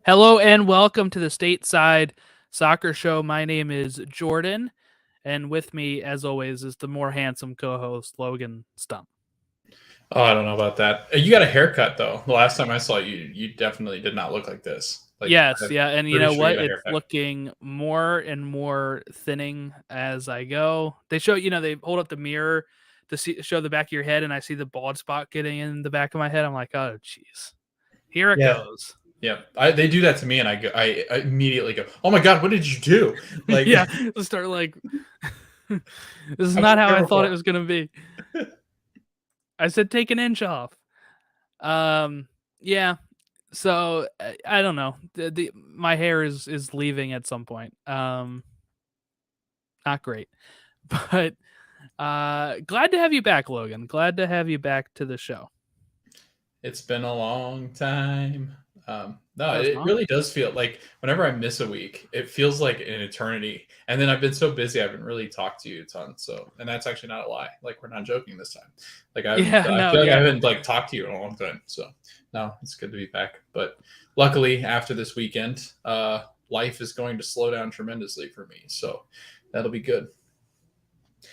Hello and welcome to the Stateside Soccer Show. My name is Jordan, and with me, as always, is the more handsome co-host Logan Stump. Oh, I don't know about that. You got a haircut though. The last time I saw you, you definitely did not look like this. Like Yes, I'm yeah, and you pretty know sure you what? got a It's haircut. looking more and more thinning as I go. They show, they hold up the mirror to show the back of your head, and I see the bald spot getting in the back of my head. I'm like, oh, jeez, here it Yeah, goes. yeah. They do that to me, and I immediately go, "Oh my god, what did you do?" Like Yeah, start like, this is I'm not how I prepared thought for it was gonna be. I said take an inch off. Yeah. So I don't know. The my hair is leaving at some point. Not great, but glad to have you back, Logan. Glad to have you back to the show. It's been a long time. No, Has it not. really does feel like whenever I miss a week, it feels like an eternity. And then I've been so busy, I haven't really talked to you a ton. So, and that's actually not a lie. Like we're not joking this time. Like Yeah. I No. feel like I Yeah. haven't like talked to you in a long time. So, no, it's good to be back. But luckily, after this weekend, life is going to slow down tremendously for me. So that'll be good.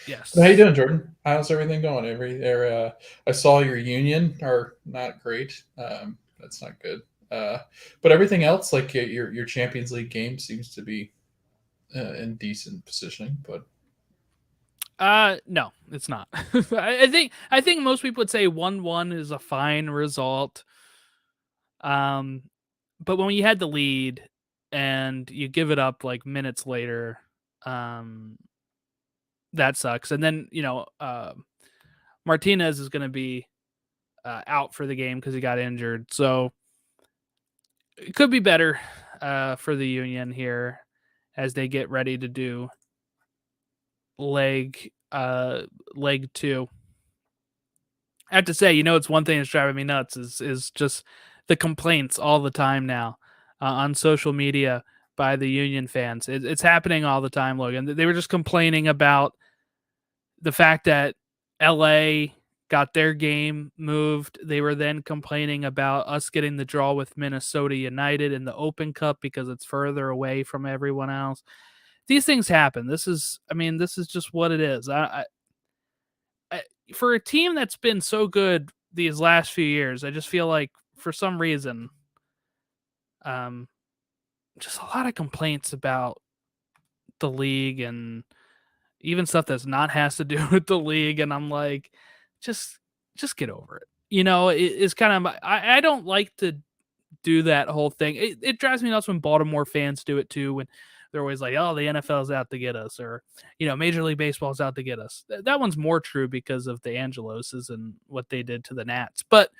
But how you Yes. doing, Jordan? How's everything going? I saw your union are not great. That's not good. But everything else, like your Champions League game, seems to be in decent positioning. But No, it's not. I think most people would say 1-1 is a fine result. Um, but when you had the lead and you give it up like minutes later, um, that sucks. And then Martinez is going to be out for the game because he got injured, so it could be better for the Union here as they get ready to do leg leg two. I have to say, it's one thing that's driving me nuts is just the complaints all the time now on social media by the Union fans. It's happening all the time, Logan. They were just complaining about the fact that LA got their game moved. They were then complaining about us getting the draw with Minnesota United in the Open Cup because it's further away from everyone else. These things happen. This is just what it is. For a team that's been so good these last few years, I just feel like for some reason, um, just a lot of complaints about the league and even stuff that's not has to do with the league, and I'm like, just just get over it. It's kind of I don't like to do that whole thing. It drives me nuts when Baltimore fans do it too. When they're always like, "Oh, the NFL's out to get us," or Major League Baseball's out to get us. That one's more true because of the Angeloses and what they did to the Nats. But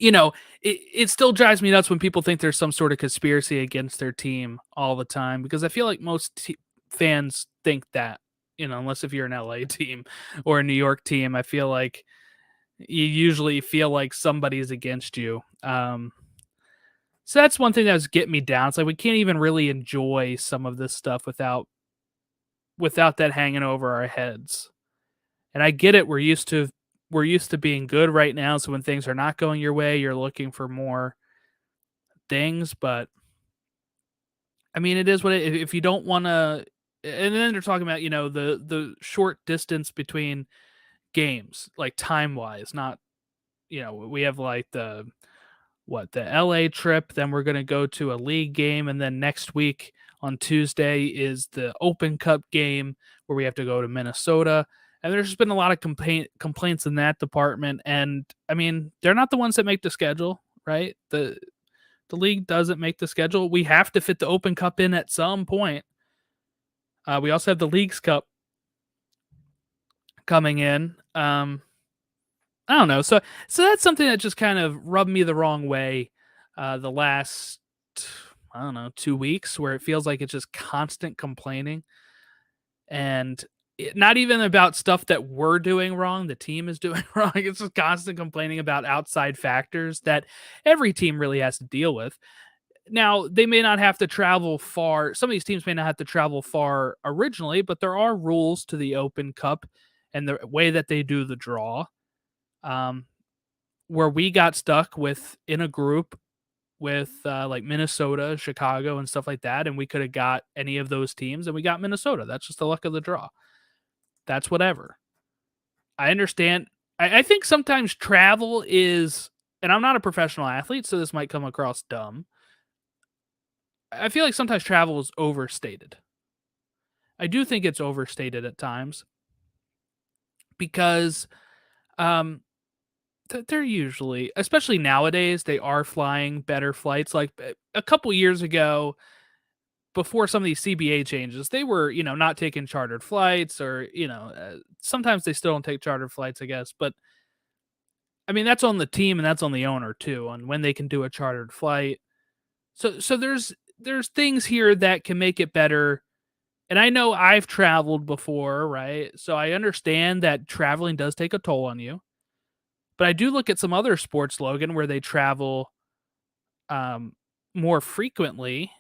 it still drives me nuts when people think there's some sort of conspiracy against their team all the time because I feel like most fans think that, unless if you're an LA team or a New York team, I feel like you usually feel like somebody's against you. So that's one thing that was getting me down. It's like we can't even really enjoy some of this stuff without that hanging over our heads. And I get it. We're used to being good right now. So when things are not going your way, you're looking for more things. But I mean, it is what if you don't want to. And then they're talking about the short distance between games, like time wise. Not we have like the LA trip, then we're going to go to a league game, and then next week on Tuesday is the Open Cup game where we have to go to Minnesota. And there's just been a lot of complaints in that department. And I mean, they're not the ones that make the schedule, right? The league doesn't make the schedule. We have to fit the Open Cup in at some point. We also have the Leagues Cup coming in. I don't know. So that's something that just kind of rubbed me the wrong way the last, I don't know, 2 weeks, where it feels like it's just constant complaining and not even about stuff that we're doing wrong, the team is doing wrong. It's just constant complaining about outside factors that every team really has to deal with. Now, they may not have to travel far. Some of these teams may not have to travel far originally, but there are rules to the Open Cup and the way that they do the draw. Um, where we got stuck with in a group with like Minnesota, Chicago, and stuff like that, and we could have got any of those teams, and we got Minnesota. That's just the luck of the draw. That's whatever. I understand. I think sometimes travel is, and I'm not a professional athlete, so this might come across dumb. I feel like sometimes travel is overstated. I do think it's overstated at times because um, they're usually, especially nowadays, they are flying better flights. Like a couple years ago, before some of these CBA changes, they were, not taking chartered flights, or, sometimes they still don't take chartered flights, I guess. But I mean, that's on the team and that's on the owner too, on when they can do a chartered flight. So there's things here that can make it better. And I know I've traveled before, right? So I understand that traveling does take a toll on you. But I do look at some other sports, Logan, where they travel um, more frequently,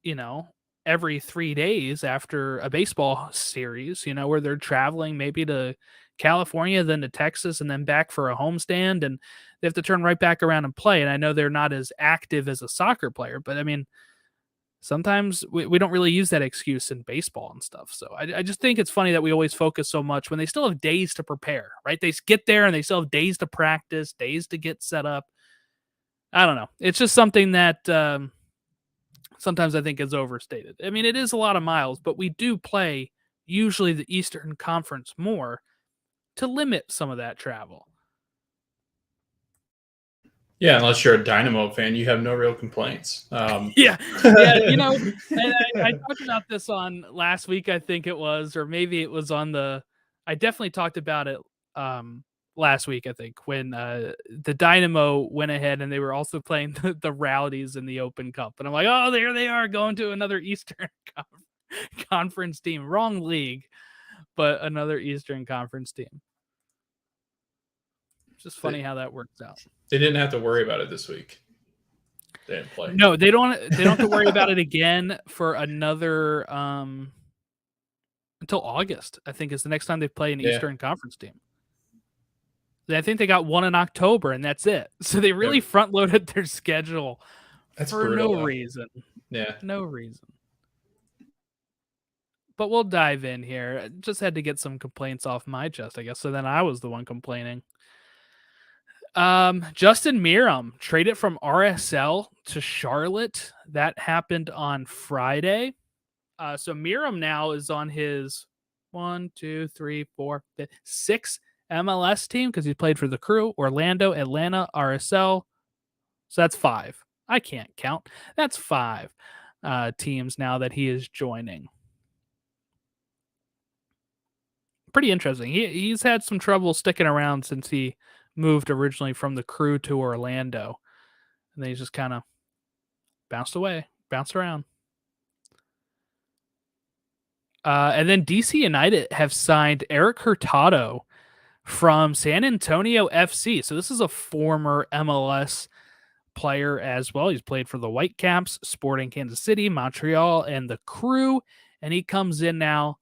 you know, every 3 days after a baseball series, where they're traveling maybe to California, then to Texas, and then back for a homestand. And they have to turn right back around and play. And I know they're not as active as a soccer player, but I mean, sometimes we don't really use that excuse in baseball and stuff. So I just think it's funny that we always focus so much when they still have days to prepare, right? They get there and they still have days to practice, days to get set up. I don't know. It's just something that sometimes I think is overstated. I mean, it is a lot of miles, but we do play usually the Eastern Conference more to limit some of that travel. Yeah, unless you're a Dynamo fan, you have no real complaints. Yeah, and I talked about this on last week, I think it was, or maybe it was on I definitely talked about it last week, I think, when the Dynamo went ahead and they were also playing the Rowdies in the Open Cup. And I'm like, oh, there they are going to another Eastern Conference team. Wrong league, but another Eastern Conference team. It's just funny how that works out. They didn't have to worry about it this week. They didn't play. No, they don't have to worry about it again for another until August, I think, is the next time they play an Eastern Conference team. I think they got one in October, and that's it. So they really front-loaded their schedule for brutal, no reason. Yeah. No reason. But we'll dive in here. I just had to get some complaints off my chest, I guess. So then I was the one complaining. Justin Meram traded from RSL to Charlotte. That happened on Friday. So Meram now is on his 6 MLS team because he played for the Crew, Orlando, Atlanta, RSL. So that's 5. I can't count. That's 5 teams now that he is joining. Pretty interesting. He's had some trouble sticking around since he moved originally from the Crew to Orlando. And then he's just kind of bounced around. And then DC United have signed Eric Hurtado from San Antonio FC. So this is a former MLS player as well. He's played for the Whitecaps, Sporting Kansas City, Montreal, and the Crew. And he comes in now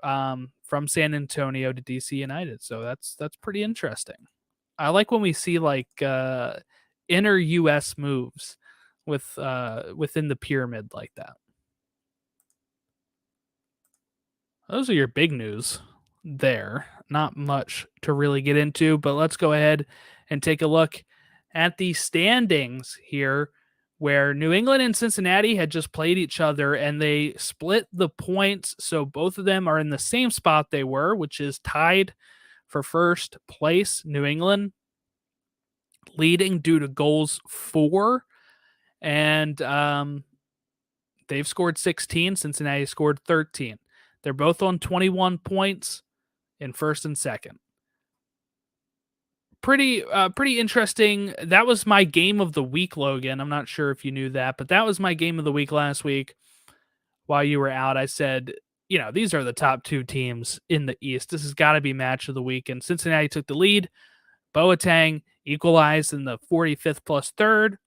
from San Antonio to DC United. So that's pretty interesting. I like when we see like inner US moves within the pyramid like that. Those are your big news there. Not much to really get into, but let's go ahead and take a look at the standings here, where New England and Cincinnati had just played each other and they split the points. So both of them are in the same spot they were, which is tied for first place. New England leading due to goals for, and they've scored 16. Cincinnati scored 13. They're both on 21 points in first and second. Pretty interesting. That was my game of the week, Logan. I'm not sure if you knew that, but that was my game of the week last week. While you were out, I said, these are the top 2 teams in the East. This has got to be match of the week. And Cincinnati took the lead. Boateng equalized in the 45th plus third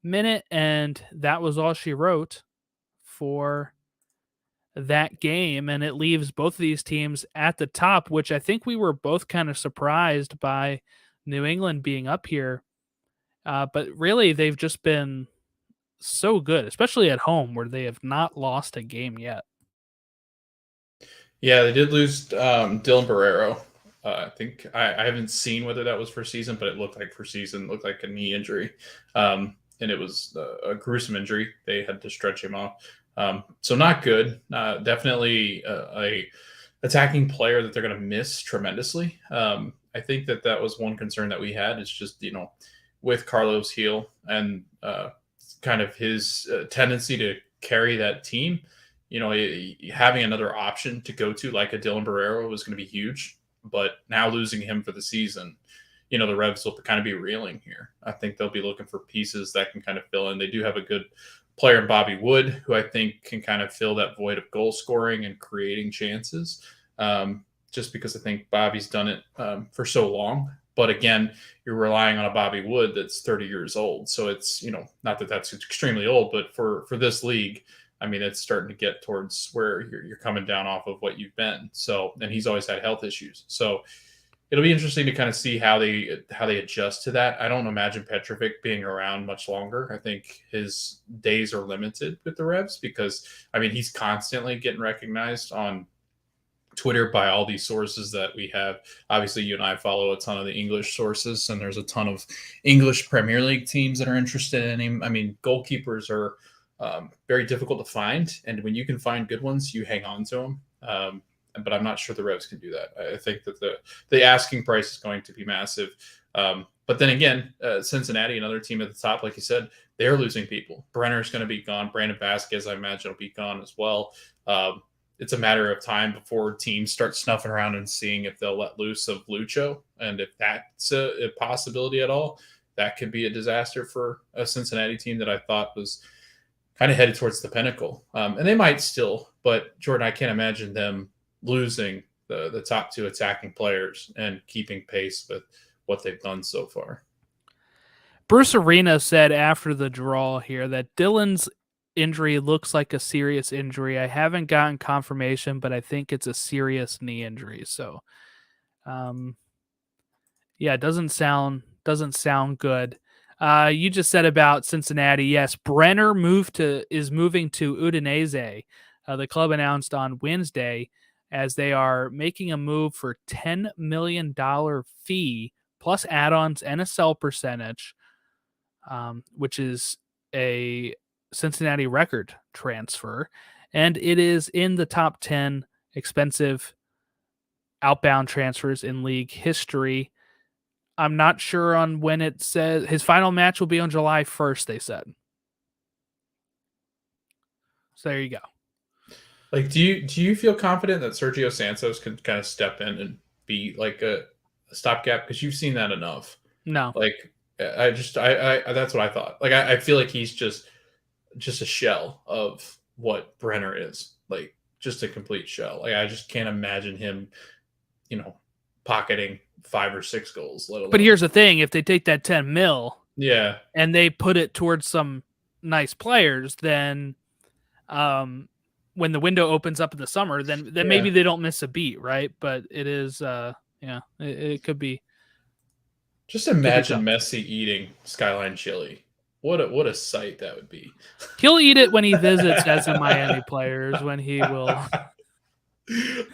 minute, and that was all she wrote for that game. And it leaves both of these teams at the top, which I think we were both kind of surprised by New England being up here. But really, they've just been so good, especially at home where they have not lost a game yet. Yeah, they did lose Dylan Barrero. I think I haven't seen whether that was for season, but it looked like for season. It looked like a knee injury, and it was a gruesome injury. They had to stretch him off, so not good. Definitely a attacking player that they're going to miss tremendously. I think that was one concern that we had. It's just with Carlos Heel and kind of his tendency to carry that team, having another option to go to like a Dylan Barrero was going to be huge. But now losing him for the season, the Revs will kind of be reeling here. I think they'll be looking for pieces that can kind of fill in. They do have a good player in Bobby Wood, who I think can kind of fill that void of goal scoring and creating chances. Just because I think Bobby's done it for so long. But again, you're relying on a Bobby Wood that's 30 years old. So it's, not that that's extremely old, but for this league, I mean, it's starting to get towards where you're coming down off of what you've been. So, and he's always had health issues. So it'll be interesting to kind of see how they adjust to that. I don't imagine Petrovic being around much longer. I think his days are limited with the Revs because, I mean, he's constantly getting recognized on Twitter by all these sources that we have. Obviously, you and I follow a ton of the English sources, and there's a ton of English Premier League teams that are interested in him. I mean, goalkeepers are very difficult to find, and when you can find good ones, you hang on to them. But I'm not sure the Revs can do that. I think that the asking price is going to be massive. But then again, Cincinnati, another team at the top, like you said, they're losing people. Brenner's going to be gone. Brandon Vasquez, I imagine, will be gone as well. It's a matter of time before teams start snuffing around and seeing if they'll let loose of Lucho. And if that's a possibility at all, that could be a disaster for a Cincinnati team that I thought was kind of headed towards the pinnacle. And they might still, but Jordan, I can't imagine them losing the top two attacking players and keeping pace with what they've done so far. Bruce Arena said after the draw here that Dylan's injury looks like a serious injury. I haven't gotten confirmation, but I think it's a serious knee injury. So, yeah, it doesn't sound good. You just said about Cincinnati. Yes, Brenner is moving to Udinese. The club announced on Wednesday as they are making a move for $10 million fee plus add-ons and a sell percentage, which is a Cincinnati record transfer. And it is in the top 10 expensive outbound transfers in league history. I'm not sure on when it says his final match will be on July 1st, they said. So there you go. Like, do you feel confident that Sergio Santos can kind of step in and be like a stopgap? Because you've seen that enough. No. Like, I that's what I thought. Like, I feel like he's just a shell of what Brenner is. Like, just a complete shell. Like, I just can't imagine him, pocketing 5 or 6 goals. Let alone. But here's the thing: if they take that 10 mil, yeah, and they put it towards some nice players, then, when the window opens up in the summer, then maybe they don't miss a beat, right? But it is, it could be. Just imagine Messi eating Skyline chili. What a sight that would be. He'll eat it when he visits as a Miami players. When he will.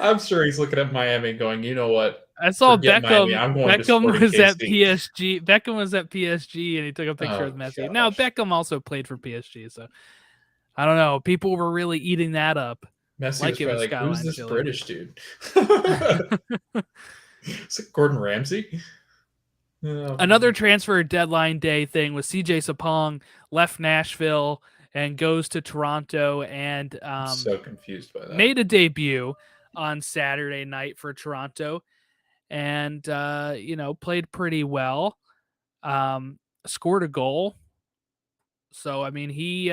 I'm sure he's looking at Miami going, you know what? I saw Beckham. Miami. I'm going Beckham was KC. at PSG. Beckham was at PSG, and he took a picture with Messi. Gosh. Now Beckham also played for PSG, so I don't know. People were really eating that up. Messi like was like, who's this chili. British dude? Is it Gordon Ramsay? Another transfer deadline day thing was CJ Sapong left Nashville and goes to Toronto and I'm so confused by that. Made a debut on Saturday night for Toronto and played pretty well. Scored a goal. So I mean he's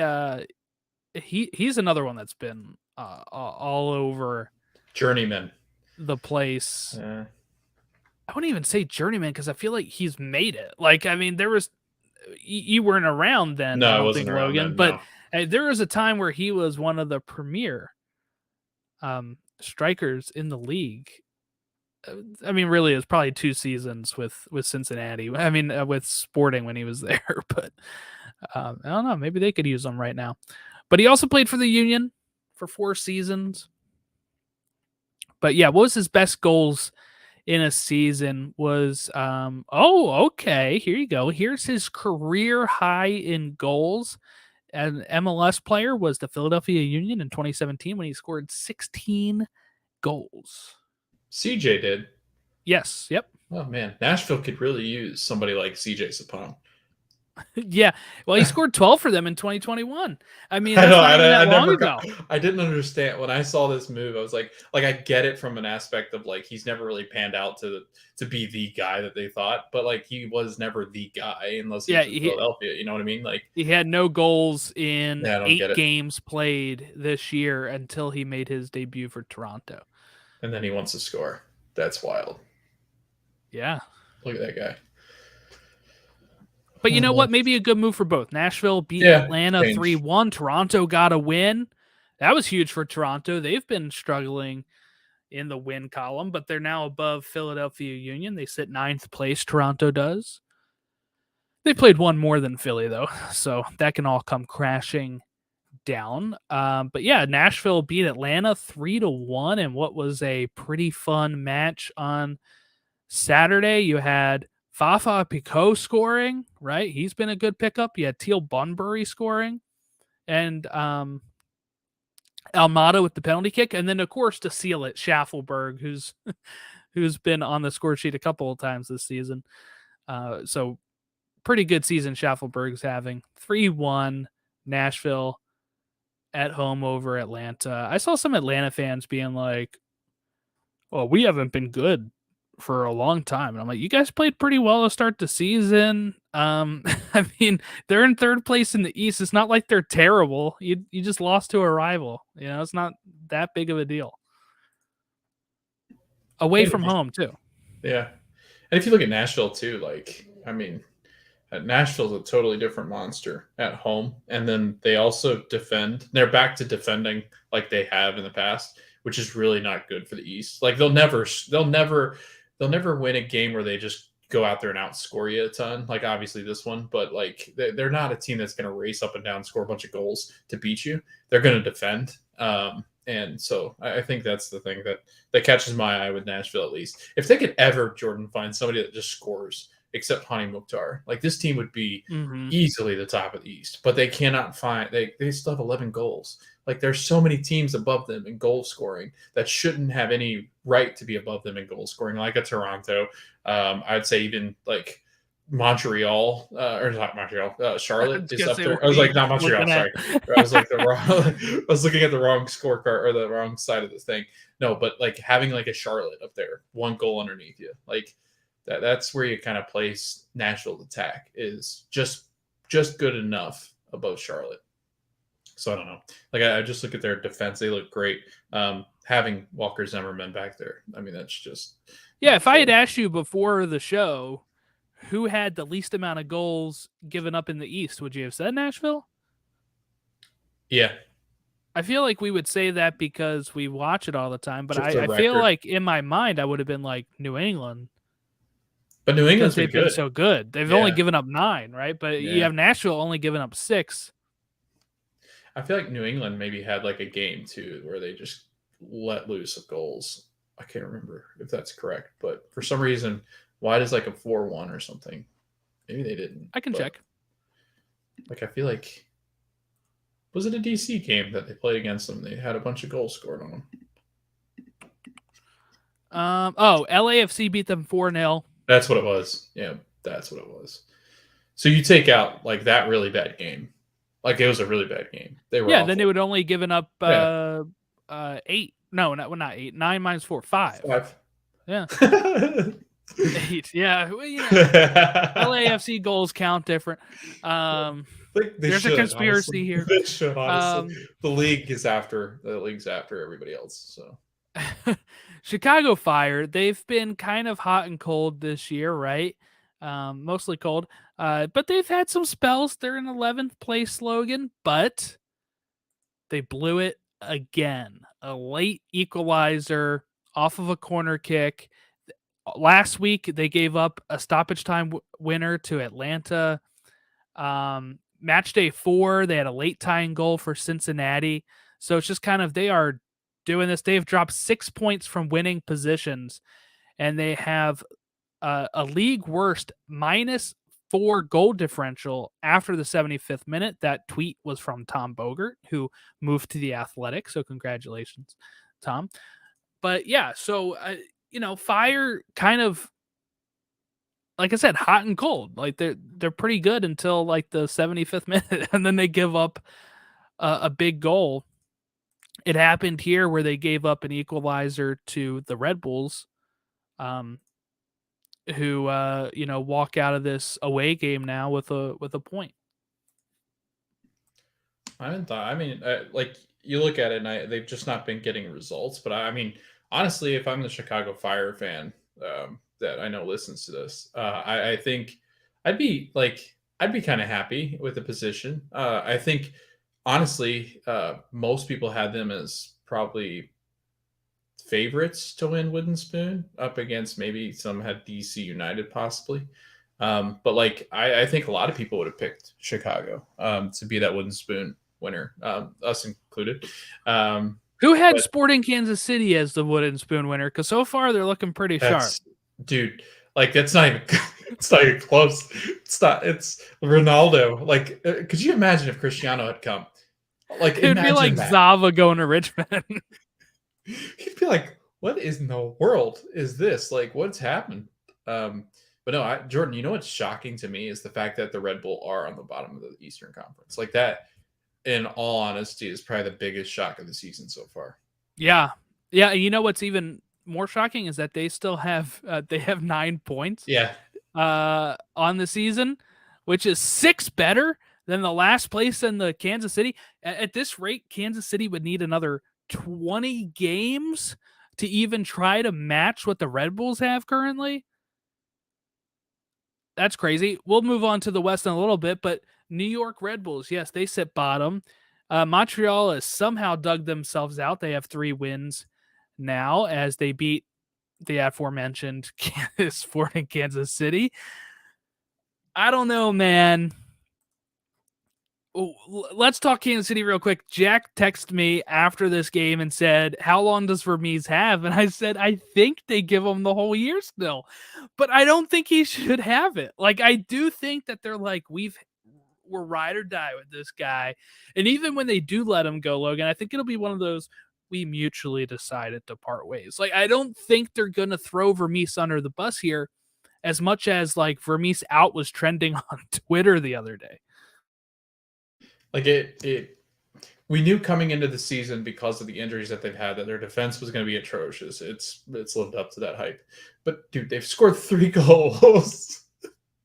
another one that's been all over journeyman the place. I wouldn't even say journeyman because I feel like he's made it. Like, I mean, there was you weren't around then. No, I don't think Logan, but there was a time where he was one of the premier strikers in the league. I mean, really, it was probably 2 seasons with Cincinnati. I mean, with Sporting when he was there, but I don't know. Maybe they could use him right now. But he also played for the Union for 4 seasons. But yeah, what was his best goals in a season was okay, here you go. Here's his career high in goals. An MLS player was the Philadelphia Union in 2017 when he scored 16 goals. CJ did. Yes, yep. Oh man, Nashville could really use somebody like CJ Sapone. Yeah. Well, he scored 12 for them in 2021. I mean, I that's know. not even I that long never got. ago. I didn't understand when I saw this move. I was like I get it from an aspect of like he's never really panned out to be the guy that they thought, but like he was never the guy unless he Yeah, was in Philadelphia. You know what I mean? Like, he had no goals in yeah, I don't get 8 it. games played this year until he made his debut for Toronto. And then he wants to score. That's wild. Yeah. Look at that guy. But you know Oh, what? Maybe a good move for both. Nashville beat yeah, Atlanta change. 3-1. Toronto got a win. That was huge for Toronto. They've been struggling in the win column, but they're now above Philadelphia Union. They sit 9th place. Toronto does. They played one more than Philly, though, so that can all come crashing down. But yeah, Nashville beat Atlanta 3-1 in what was a pretty fun match on Saturday. You had Fafa Picault scoring, right? He's been a good pickup. You had Teal Bunbury scoring, and Almada with the penalty kick, and then of course to seal it, Schaffelberg, who's been on the score sheet a couple of times this season. So pretty good season Schaffelberg's having. 3-1 Nashville at home over Atlanta. I saw some Atlanta fans being like, "Well, we haven't been good for a long time." And I'm like, "You guys played pretty well to start the season." I mean, they're in 3rd place in the East. It's not like they're terrible. You just lost to a rival. You know, it's not that big of a deal. Away And if from you, home too. yeah, and if you look at Nashville too, like I mean, Nashville's a totally different monster at home, and then they also defend. They're back to defending like they have in the past, which is really not good for the East. Like they'll never win a game where they just go out there and outscore you a ton. Like obviously this one, but like they're not a team that's going to race up and down, score a bunch of goals to beat you. They're going to defend. And so I think that's the thing that catches my eye with Nashville at least. If they could ever, Jordan, find somebody that just scores except Hani Mukhtar. Like this team would be easily the top of the East, but they cannot find. They still have 11 goals. Like there's so many teams above them in goal scoring that shouldn't have any right to be above them in goal scoring, like a Toronto. I'd say even like Montreal or not Montreal, Charlotte is up there. I was like not Montreal, sorry. I was like the wrong. I was looking at the wrong scorecard or the wrong side of the thing. No, but like having like a Charlotte up there, 1 goal underneath you, like that's where you kind of place Nashville's attack is just good enough above Charlotte. So I don't know. Like I just look at their defense; they look great. Having Walker Zimmerman back there, I mean, that's just If I had asked you before the show who had the least amount of goals given up in the East, would you have said Nashville? Yeah. I feel like we would say that because we watch it all the time, but Just a I feel record. like in my mind I would have been like New England. But New Because England's been they've been good. so good. They've only given up 9, right? But you have Nashville only given up 6. I feel like New England maybe had like a game too where they just let loose of goals. I can't remember if that's correct, but for some reason, why does like a 4-1 or something? Maybe they didn't. I can check. Like I feel like was it a DC game that they played against them? They had a bunch of goals scored on them. LAFC beat them 4-0. That's what it was. Yeah, that's what it was. So you take out like that really bad game. Like it was a really bad game. They were awful. Then they would only given up 8. No, not 8. 9 minus 4, 5. 5. Yeah. 8. Yeah. Well, LAFC goals count different. There's a conspiracy honestly. here. They should, honestly. The league's after everybody else. So Chicago Fire, they've been kind of hot and cold this year, right? Mostly cold. But they've had some spells. They're in 11th place, Logan, but they blew it again. A late equalizer off of a corner kick. Last week, they gave up a stoppage time winner to Atlanta. Matchday 4, they had a late tying goal for Cincinnati. So it's just kind of, they are doing this. They've dropped 6 points from winning positions, and they have a league worst -4 goal differential after the 75th minute. That tweet was from Tom Bogert, who moved to the Athletic. So congratulations, Tom. But yeah, so Fire kind of, like I said, hot and cold. Like they're pretty good until like the 75th minute, and then they give up a big goal. It happened here where they gave up an equalizer to the Red Bulls, um, who walk out of this away game now with a point. I haven't thought. I mean, like you look at it, and they've just not been getting results. But I mean, honestly, if I'm the Chicago Fire fan that I know listens to this, I think I'd be I'd be kind of happy with the position. I think honestly, most people had them as probably favorites to win Wooden Spoon up against maybe some had DC United possibly. But like I think a lot of people would have picked Chicago to be that Wooden Spoon winner, us included. Who had But Sporting Kansas City as the Wooden Spoon winner? Because so far they're looking pretty sharp. Dude, like that's not even it's not even close. It's Ronaldo. Like, could you imagine if Cristiano had come? Like, It'd be like that. Zava going to Richmond. He'd be like, "What is in the world is this? Like, what's happened?" But no, Jordan, you know what's shocking to me is the fact that the Red Bull are on the bottom of the Eastern Conference. Like that, in all honesty, is probably the biggest shock of the season so far. Yeah. Yeah. And you know what's even more shocking is that they still have 9 points Yeah. On the season, which is 6 better than the last place in the Kansas City. At this rate, Kansas City would need another 20 games to even try to match what the Red Bulls have currently. That's crazy. We'll move on to the West in a little bit, but New York Red Bulls, yes, they sit bottom. Montreal has somehow dug themselves out. They have 3 wins now as they beat the aforementioned Sporting Kansas City. I don't know, man. Let's talk Kansas City real quick. Jack texted me after this game and said, "How long does Vermes have?" And I said, "I think they give him the whole year still, but I don't think he should have it." Like, I do think that they're like, we're ride or die with this guy, and even when they do let him go, Logan, I think it'll be one of those we mutually decided to part ways. Like, I don't think they're gonna throw Vermes under the bus here, as much as like Vermes out was trending on Twitter the other day. Like we knew coming into the season because of the injuries that they've had that their defense was going to be atrocious. It's lived up to that hype. But dude, they've scored 3 goals.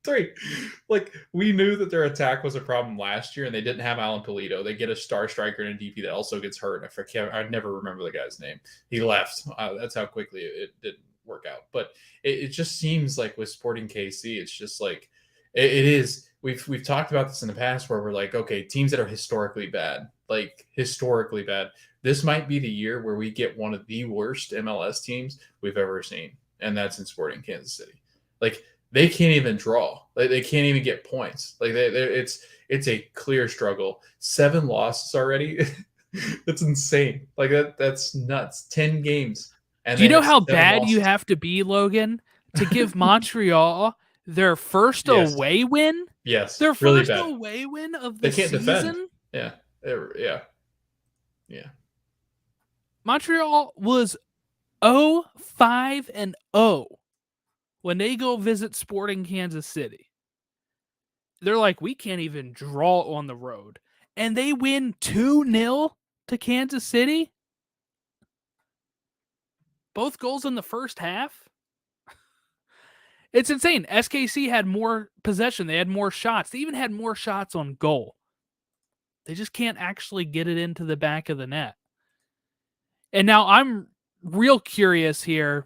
3. Like we knew that their attack was a problem last year, and they didn't have Alan Polito. They get a star striker and a DP that also gets hurt. I never remember the guy's name. He left. That's how quickly it didn't work out. But it just seems like with Sporting KC, it's just like it is. We've talked about this in the past where we're like, okay, teams that are historically bad, like historically bad. This might be the year where we get one of the worst MLS teams we've ever seen, and that's in Sporting Kansas City. Like they can't even draw. Like they can't even get points. Like it's a clear struggle. 7 losses already. That's insane. Like that's nuts. 10 games. And do you know how 7 bad losses. you have to be, Logan, to give Montreal their first away win? Yes. Their really first bad. away win of the They can't season? defend. Yeah. Yeah. Montreal was 0-5-0 when they go visit Sporting Kansas City. They're like, we can't even draw on the road. And they win 2-0 to Kansas City. Both goals in the first half. It's insane. SKC had more possession. They had more shots. They even had more shots on goal. They just can't actually get it into the back of the net. And now I'm real curious here.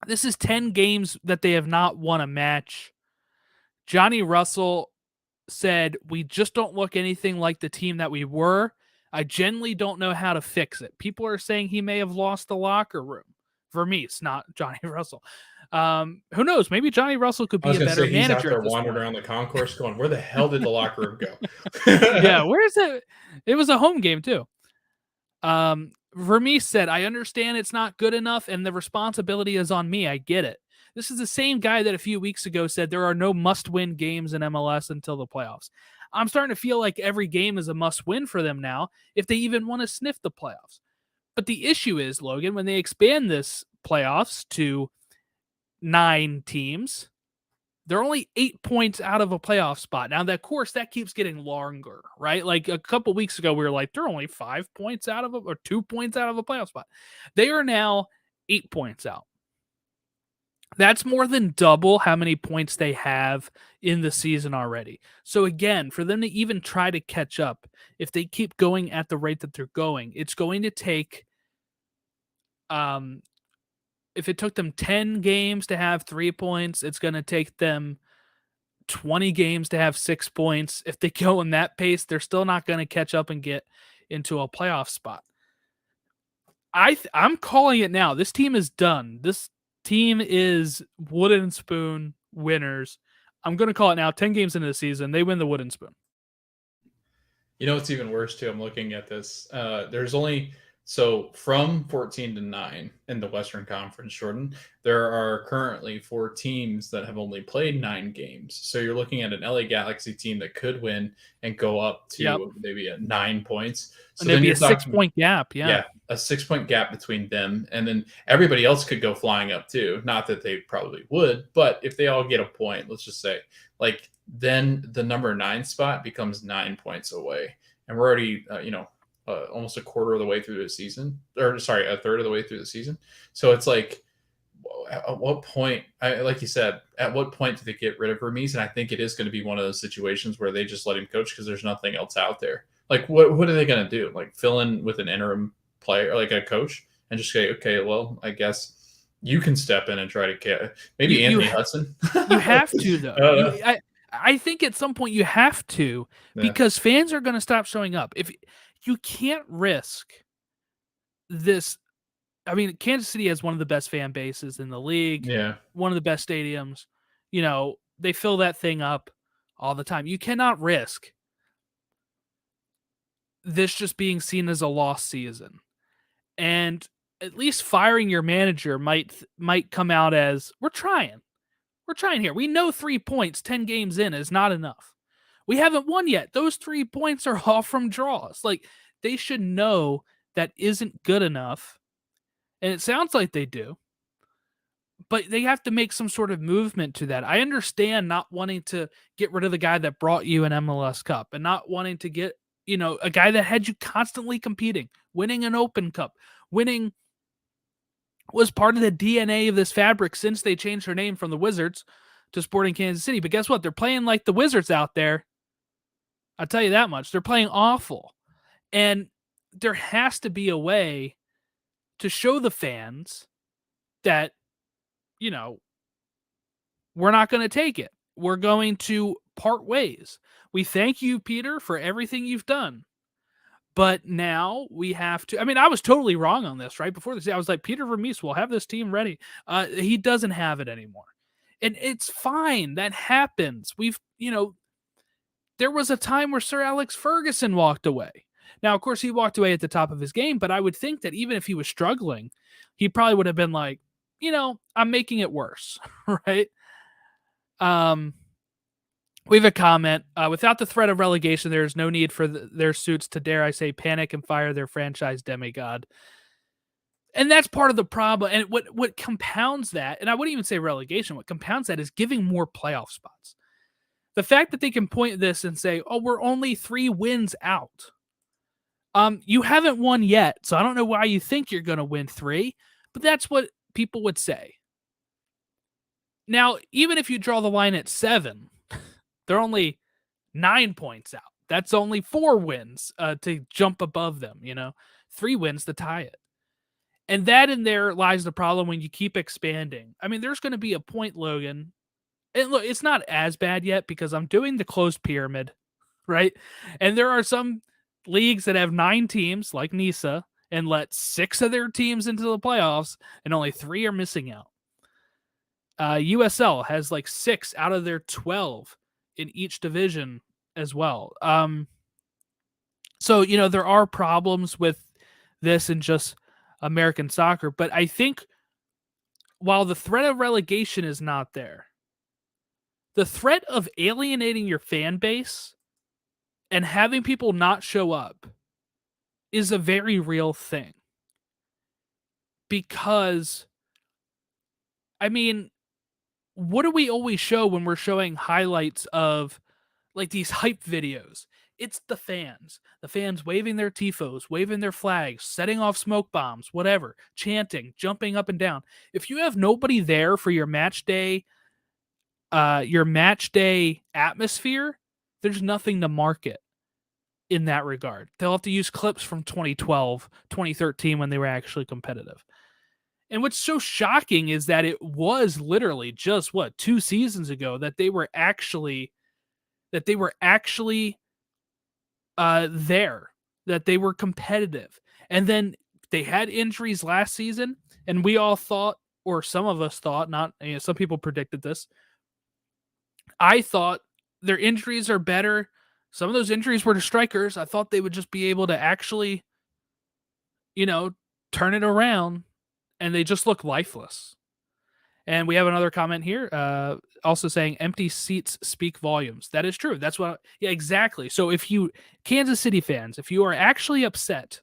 This is 10 games that they have not won a match. Johnny Russell said, "We just don't look anything like the team that we were. I genuinely don't know how to fix it." People are saying he may have lost the locker room Vermes, not Johnny Russell. Who knows? Maybe Johnny Russell could I be was a going to better say he's out manager there at this wandering point. around the concourse going, where the hell did the locker room go? Yeah, where is it? It was a home game too. Vermes said, I understand it's not good enough and the responsibility is on me. I get it. This is the same guy that a few weeks ago said there are no must-win games in MLS until the playoffs. I'm starting to feel like every game is a must-win for them now if they even want to sniff the playoffs. But the issue is, Logan, when they expand this playoffs to 9 teams, they're only 8 points out of a playoff spot. Now, of course, that keeps getting longer, right? Like a couple weeks ago, we were like, they're only 5 points out of or 2 points out of a playoff spot. They are now 8 points out. That's more than double how many points they have in the season already. So again, for them to even try to catch up, if they keep going at the rate that they're going, it's going to take if it took them 10 games to have 3 points, it's going to take them 20 games to have 6 points. If they go in that pace, they're still not going to catch up and get into a playoff spot. I'm calling it now. This team is done. This team is wooden spoon winners. I'm going to call it now. 10 games into the season, they win the wooden spoon. You know what's even worse too? I'm looking at this. There's only from 14 to 9 in the Western Conference, Jordan, there are currently 4 teams that have only played 9 games. So you're looking at an LA Galaxy team that could win and go up to maybe at 9 points. So and there'd then be you're a talking, 6-point gap. Yeah. a 6-point gap between them, and then everybody else could go flying up too. Not that they probably would, but if they all get a point, let's just say, like, then the number 9 spot becomes 9 points away, and we're already, almost a quarter of the way through the season, or sorry, a third of the way through the season. So it's like, at what point, like you said, at what point do they get rid of Vermes? And I think it is going to be one of those situations where they just let him coach because there's nothing else out there. Like, what are they going to do? Like, fill in with an interim player, like a coach, and just say, okay, well, I guess you can step in and try to get maybe Anthony Hudson. You have to, though. I think at some point you have to, because fans are going to stop showing up. If you can't risk this, I mean, Kansas City has one of the best fan bases in the league. Yeah. One of the best stadiums. They fill that thing up all the time. You cannot risk this just being seen as a lost season. And at least firing your manager might come out as, we're trying here. We know 3 points 10 games in is not enough. We haven't won yet. Those 3 points are all from draws. Like, they should know that isn't good enough. And it sounds like they do. But they have to make some sort of movement to that. I understand not wanting to get rid of the guy that brought you an MLS Cup and not wanting to get, a guy that had you constantly competing, winning an Open Cup, winning was part of the DNA of this fabric since they changed their name from the Wizards to Sporting Kansas City. But guess what? They're playing like the Wizards out there. I'll tell you that much. They're playing awful. And there has to be a way to show the fans that, we're not going to take it. We're going to part ways. We thank you, Peter, for everything you've done. But now we have to. I mean, I was totally wrong on this, right? Before this, I was like, Peter Vermes will have this team ready. He doesn't have it anymore. And it's fine. That happens. There was a time where Sir Alex Ferguson walked away. Now, of course, he walked away at the top of his game, but I would think that even if he was struggling, he probably would have been like, I'm making it worse, right? We have a comment. Without the threat of relegation, there is no need for their suits to, dare I say, panic and fire their franchise demigod. And that's part of the problem. And what compounds that, and I wouldn't even say relegation, what compounds that is giving more playoff spots. The fact that they can point this and say, oh, we're only 3 wins out. You haven't won yet, so I don't know why you think you're going to win 3, but that's what people would say. Now, even if you draw the line at 7, they're only 9 points out. That's only 4 wins to jump above them, 3 wins to tie it. And that in there lies the problem when you keep expanding. I mean, there's going to be a point, Logan. And look, it's not as bad yet because I'm doing the closed pyramid, right? And there are some leagues that have 9 teams like NISA, and let 6 of their teams into the playoffs, and only 3 are missing out. USL has like 6 out of their 12 in each division as well. So, there are problems with this in just American soccer, but I think while the threat of relegation is not there, the threat of alienating your fan base and having people not show up is a very real thing. Because, I mean, what do we always show when we're showing highlights of like these hype videos? It's the fans. The fans waving their tifos, waving their flags, setting off smoke bombs, whatever, chanting, jumping up and down. If you have nobody there for your match day atmosphere, there's nothing to market in that regard. They'll have to use clips from 2012, 2013 when they were actually competitive. And what's so shocking is that it was literally just 2 seasons ago that they were actually there, that they were competitive. And then they had injuries last season, and we all thought, or some of us thought, not some people predicted this. I thought their injuries are better. Some of those injuries were to strikers. I thought they would just be able to actually, turn it around, and they just look lifeless. And we have another comment here, also saying empty seats speak volumes. That is true. That's what, yeah, exactly. So if you, Kansas City fans, if you are actually upset,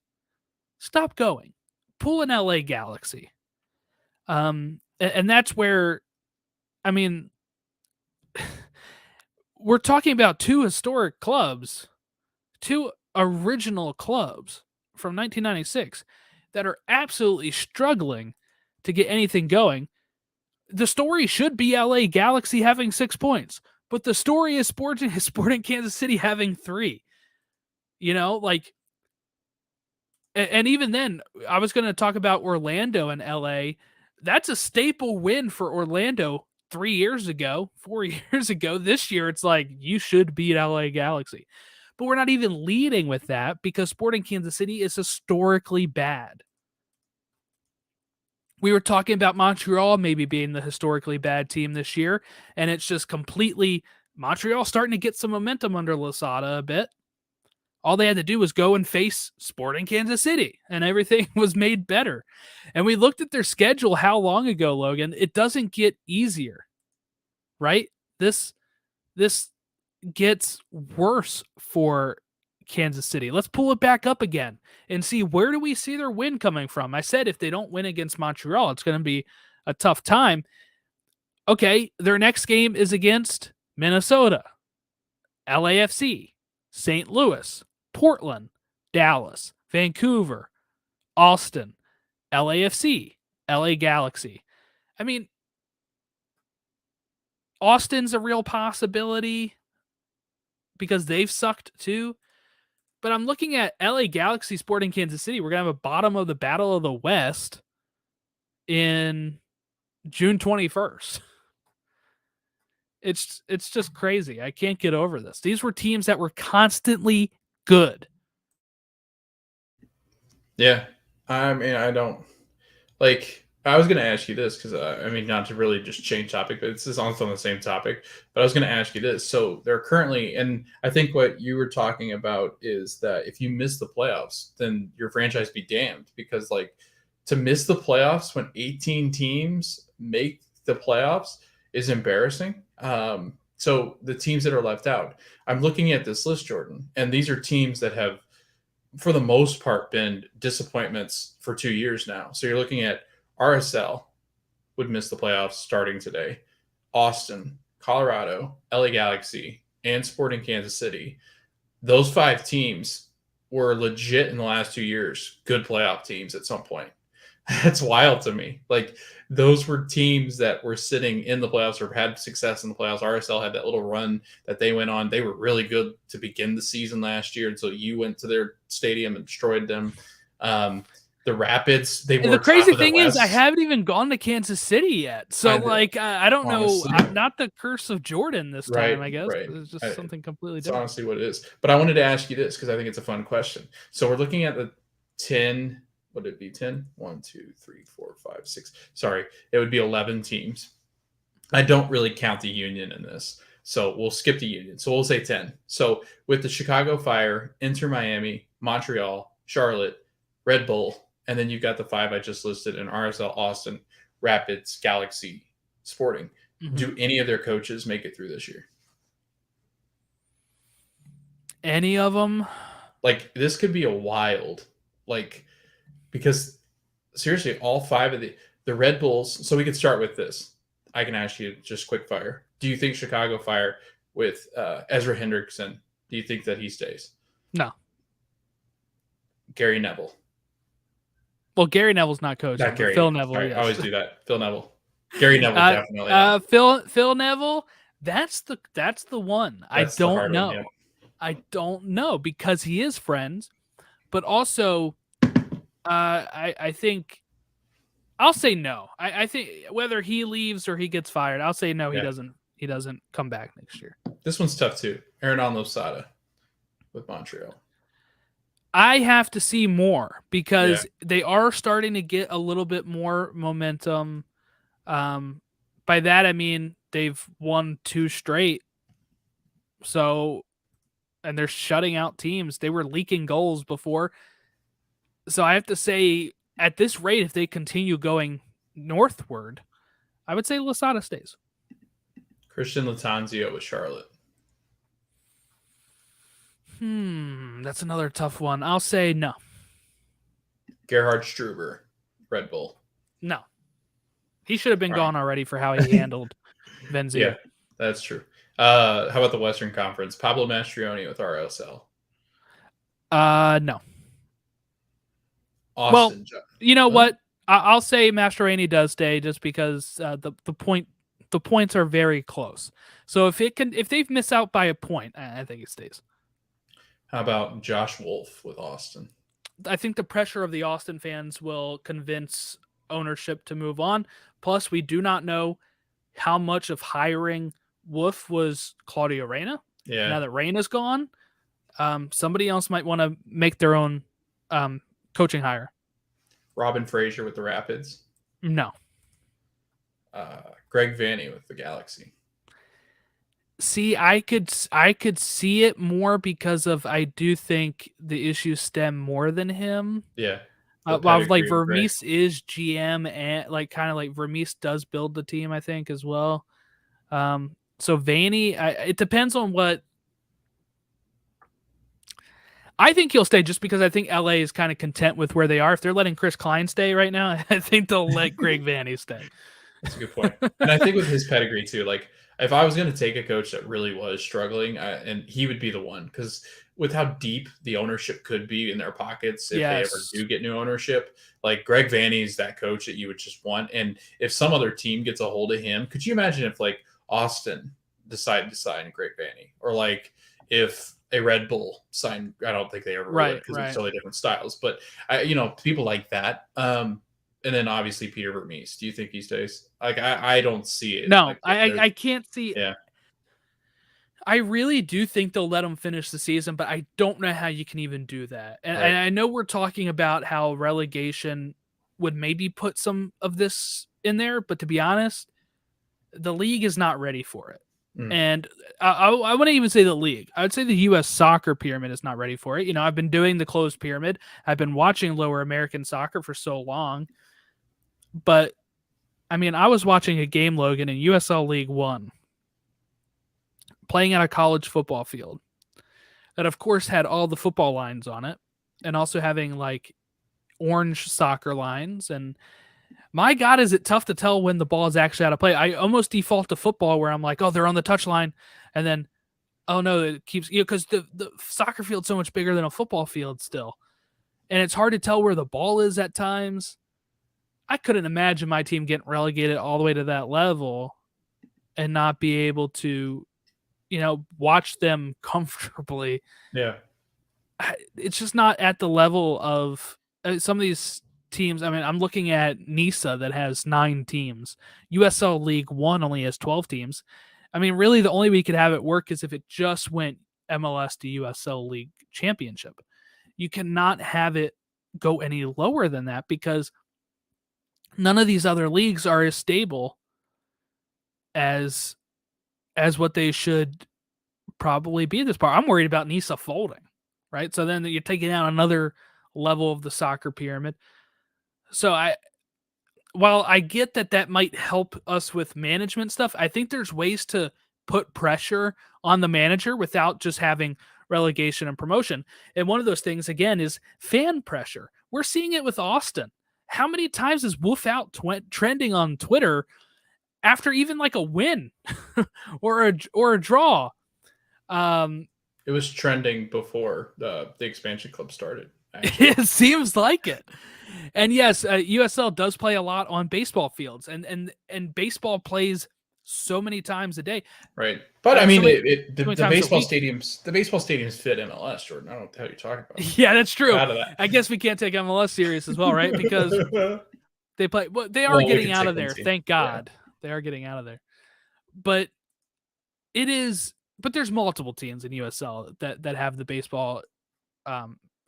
stop going. Pull an LA Galaxy. And that's where, I mean, we're talking about 2 historic clubs, 2 original clubs from 1996 that are absolutely struggling to get anything going. The story should be LA Galaxy having 6 points, but the story is Sporting Kansas City having 3. And even then, I was going to talk about Orlando and LA. That's a staple win for Orlando 3 years ago, 4 years ago. This year, it's like, you should beat LA Galaxy. But we're not even leading with that because Sporting Kansas City is historically bad. We were talking about Montreal maybe being the historically bad team this year, and it's just completely Montreal starting to get some momentum under Losada a bit. All they had to do was go and face Sporting Kansas City, and everything was made better. And we looked at their schedule how long ago, Logan? It doesn't get easier, right? This gets worse for Kansas City. Let's pull it back up again and see, where do we see their win coming from? I said if they don't win against Montreal, it's going to be a tough time. Okay, their next game is against Minnesota, LAFC, St. Louis, Portland, Dallas, Vancouver, Austin, LAFC, LA Galaxy. I mean, Austin's a real possibility because they've sucked too. But I'm looking at LA Galaxy, Sporting Kansas City. We're going to have a bottom of the Battle of the West in June 21st. It's just crazy. I can't get over this. These were teams that were constantly good. Yeah. I mean, I don't like. I was going to ask you this because I mean, not to really just change topic, but it's also on the same topic. But I was going to ask you this. So they're currently, and I think what you were talking about is that if you miss the playoffs, then your franchise be damned, because like to miss the playoffs when 18 teams make the playoffs is embarrassing. So the teams that are left out, I'm looking at this list, Jordan, and these are teams that have, for the most part, been disappointments for 2 years now. So you're looking at RSL would miss the playoffs starting today. Austin, Colorado, LA Galaxy, and Sporting Kansas City. Those 5 teams were legit in the last 2 years, good playoff teams at some point. That's wild to me. Like, those were teams that were sitting in the playoffs or had success in the playoffs. RSL had that little run that they went on. They were really good to begin the season last year until you went to their stadium and destroyed them. The Rapids, they were the crazy top of the thing is, West. I haven't even gone to Kansas City yet. So, I don't honestly, know. Not the curse of Jordan this time, I guess. Right. It's just something completely It's different. honestly what it is. But I wanted to ask you this because I think it's a fun question. So we're looking at the 10 would it be 10? 1, 2, 3, 4, 5, 6. Sorry, it would be 11 teams. I don't really count the Union in this. So we'll skip the Union. So we'll say 10. So with the Chicago Fire, Inter Miami, Montreal, Charlotte, Red Bull, and then you've got the 5 I just listed in RSL, Austin, Rapids, Galaxy, Sporting. Mm-hmm. Do any of their coaches make it through this year? Any of them? Like, this could be a wild, like, because seriously, all 5 of the Red Bulls. So we could start with this. I can ask you just quick fire. Do you think Chicago Fire with Ezra Hendrickson, do you think that he stays? No. Gary Neville. Well, Gary Neville's not coaching. Not Gary. Phil Neville. Sorry, yes. I always do that. Phil Neville. Gary Neville definitely. Phil Neville. That's the one. That's I don't know. One, yeah. I don't know because he is friends, but also, I think I'll say no. I think whether he leaves or he gets fired, I'll say no. Yeah. He doesn't come back next year. This one's tough too. Hernan Losada with Montreal. I have to see more because they are starting to get a little bit more momentum. By that I mean they've won 2 straight. So, and they're shutting out teams. They were leaking goals before. So I have to say, at this rate, if they continue going northward, I would say Losada stays. Christian Latanzio with Charlotte. That's another tough one. I'll say no. Gerhard Struber, Red Bull. No. He should have been gone already for how he handled Venzia. Yeah, that's true. How about the Western Conference? Pablo Mastrioni with RSL. No. Austin. Well, you know what? I'll say Mastroeni does stay just because the points are very close. So if they've missed out by a point, I think it stays. How about Josh Wolf with Austin? I think the pressure of the Austin fans will convince ownership to move on. Plus, we do not know how much of hiring Wolf was Claudio Reyna. Yeah. Now that Reyna's gone, somebody else might want to make their own coaching hire. Robin Fraser with the Rapids. No. Greg Vanney with the Galaxy. See, I could see it more because of I do think the issues stem more than him. Yeah. While like Vermes is GM and like kind of like Vermes does build the team, I think as well. So Vanney, it depends on what. I think he'll stay just because I think LA is kind of content with where they are. If they're letting Chris Klein stay right now, I think they'll let Greg Vanney stay. That's a good point. And I think with his pedigree too, like if I was going to take a coach that really was struggling, and he would be the one, because with how deep the ownership could be in their pockets if they ever do get new ownership, like Greg Vanney is that coach that you would just want. And if some other team gets a hold of him, could you imagine if like Austin decided to sign Greg Vanney, or like if a Red Bull signed? I don't think they ever would because they're totally different styles. But people like that. And then obviously Peter Vermes. Do you think he stays? Like I don't see it. No, like, I can't see. Yeah. I really do think they'll let him finish the season, but I don't know how you can even do that. And I know we're talking about how relegation would maybe put some of this in there, but to be honest, the league is not ready for it. And I wouldn't even say the league. I would say the U.S. soccer pyramid is not ready for it. I've been doing the closed pyramid. I've been watching lower American soccer for so long. But, I mean, I was watching a game, Logan, in USL League One, playing at a college football field that, of course, had all the football lines on it and also having, like, orange soccer lines. And my God, is it tough to tell when the ball is actually out of play. I almost default to football where I'm like, oh, they're on the touchline. And then, oh, no, it keeps, because the soccer field's so much bigger than a football field still. And it's hard to tell where the ball is at times. I couldn't imagine my team getting relegated all the way to that level and not be able to, watch them comfortably. Yeah. It's just not at the level of some of these teams. I mean, I'm looking at NISA that has 9 teams. USL League One only has 12 teams. I mean, really the only way you could have it work is if it just went MLS to USL League Championship. You cannot have it go any lower than that because none of these other leagues are as stable as what they should probably be at this part. I'm worried about NISA folding, right? So then you're taking out another level of the soccer pyramid. So while I get that might help us with management stuff, I think there's ways to put pressure on the manager without just having relegation and promotion. And one of those things, again, is fan pressure. We're seeing it with Austin. How many times is Wolf Out trending on Twitter after even like a win or a draw? It was trending before the expansion club started. Actually, it seems like it. And yes, USL does play a lot on baseball fields, and baseball plays so many times a day. Right, but I mean, the baseball stadiums fit MLS, Jordan. I don't know what the hell you're talking about. Yeah, that's true. Out of that. I guess we can't take MLS serious as well, right? Because they play. Well, they are getting out of there. Thank God, they are getting out of there. But it is. But there's multiple teams in USL that have the baseball.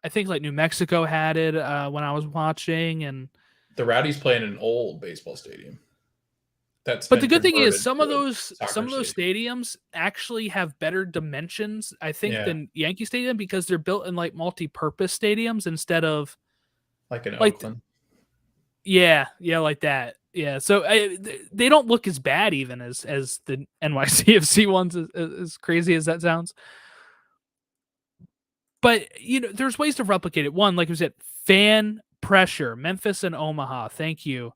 I think like New Mexico had it when I was watching, and the Rowdies play in an old baseball stadium. But the good thing is some of those stadiums actually have better dimensions, I think, than Yankee Stadium because they're built in like multi-purpose stadiums instead of like in Oakland. Yeah, like that. Yeah, so they don't look as bad even as the NYCFC ones, as crazy as that sounds. But there's ways to replicate it. One, like you said, fan pressure. Memphis and Omaha. Thank you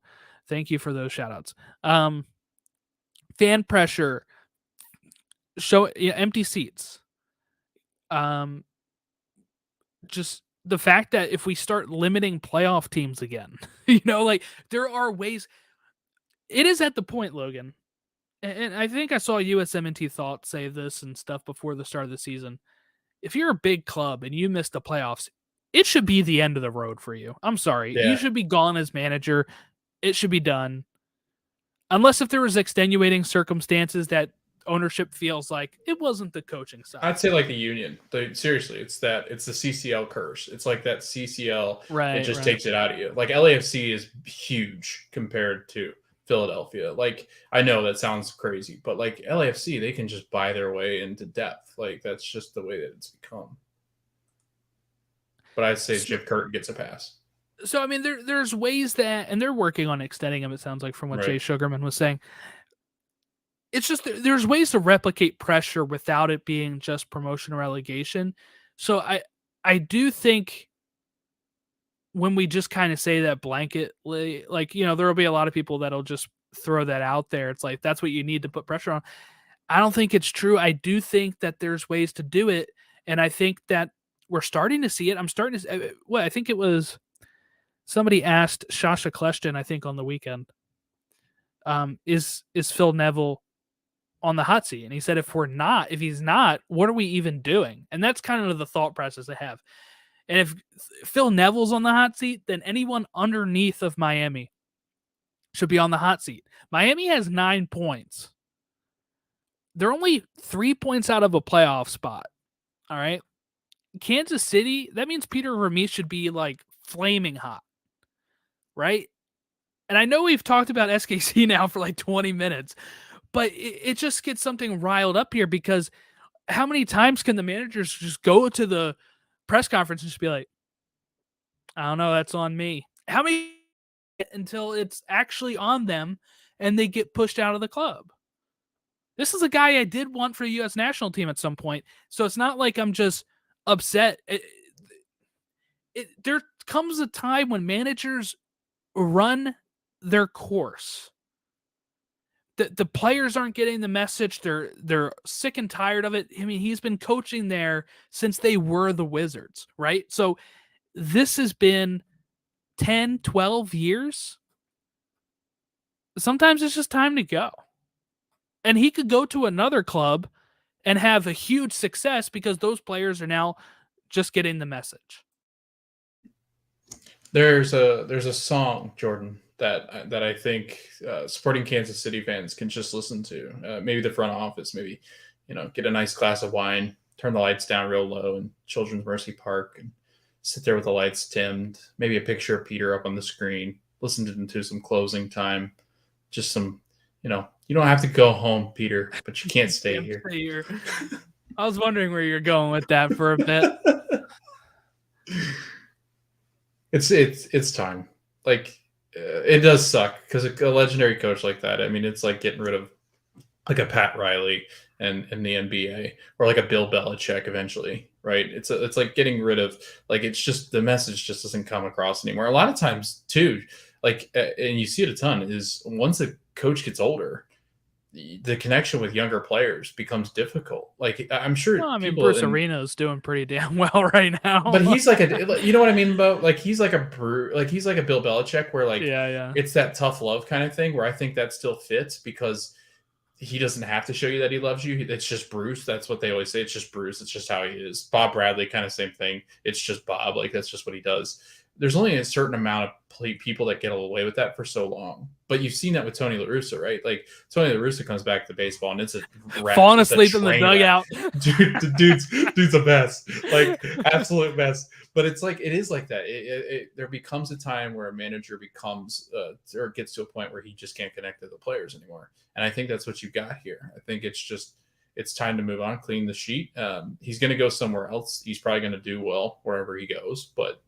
for those shout outs. Fan pressure. Show empty seats. Just the fact that if we start limiting playoff teams again, like there are ways. It is at the point, Logan, and I think I saw USMNT Thought say this and stuff before the start of the season. If you're a big club and you miss the playoffs, it should be the end of the road for you. I'm sorry. Yeah. You should be gone as manager. It should be done. Unless if there was extenuating circumstances that ownership feels like it wasn't the coaching side. I'd say like the union. Seriously, it's the CCL curse. It's like that CCL. Right. It just takes it out of you. Like LAFC is huge compared to Philadelphia. Like, I know that sounds crazy, but like LAFC, they can just buy their way into depth. Like, that's just the way that it's become. But I'd say Jim Curtin gets a pass. So, I mean, there's ways that, and they're working on extending them, it sounds like, from what Jay Sugarman was saying. It's just, there's ways to replicate pressure without it being just promotion or relegation. So I do think when we just kind of say that blanketly, like, there will be a lot of people that'll just throw that out there. It's like, that's what you need to put pressure on. I don't think it's true. I do think that there's ways to do it. And I think that we're starting to see it. I think it was somebody asked Shasha Kleshton, I think on the weekend, is Phil Neville on the hot seat? And he said, if he's not, what are we even doing? And that's kind of the thought process I have. And if Phil Neville's on the hot seat, then anyone underneath of Miami should be on the hot seat. Miami has 9 points. They're only 3 points out of a playoff spot. All right. Kansas City, that means Peter Vermes should be like flaming hot. Right. And I know we've talked about SKC now for like 20 minutes, but it just gets something riled up here because how many times can the managers just go to the press conference and just be like, I don't know, that's on me. How many until it's actually on them and they get pushed out of the club? This is a guy I did want for the U.S. national team at some point. So it's not like I'm just upset. There comes a time when managers run their course. The players aren't getting the message. They're sick and tired of it. I mean, he's been coaching there since they were the Wizards, right? So this has been 10, 12 years. Sometimes it's just time to go. And he could go to another club and have a huge success because those players are now just getting the message. There's a song, Jordan, that I think supporting Kansas City fans can just listen to. Maybe the front office, maybe get a nice glass of wine, turn the lights down real low in Children's Mercy Park, and sit there with the lights dimmed, maybe a picture of Peter up on the screen, listen to some closing time, just some, you don't have to go home, Peter, but you can't stay here. I was wondering where you're going with that for a bit. It's time. Like it does suck because a legendary coach like that. I mean, it's like getting rid of like a Pat Riley and in the NBA or like a Bill Belichick eventually, right? It's like getting rid of like it's just the message just doesn't come across anymore. A lot of times too, like and you see it a ton is once a coach gets older, the connection with younger players becomes difficult. Like I'm sure Well, I mean, people Bruce in Arena's doing pretty damn well right now. but he's like you know what I mean about like he's like like he's like a Bill Belichick where like yeah. it's that tough love kind of thing where I think that still fits because he doesn't have to show you that he loves you. It's just Bruce. That's what they always say. It's just Bruce. It's just how he is. Bob Bradley, kind of same thing. It's just Bob. Like that's just what he does. There's only a certain amount of people that get away with that for so long. But you've seen that with Tony La Russa, right? Like Tony La Russa comes back to baseball and it's a falling asleep in the dugout. Dude, dude's the best, like absolute best. But it's like it is like that. There becomes a time where a manager becomes or gets to a point where he just can't connect to the players anymore. And I think that's what you got here. I think it's time to move on, clean the sheet. He's going to go somewhere else. He's probably going to do well wherever he goes, but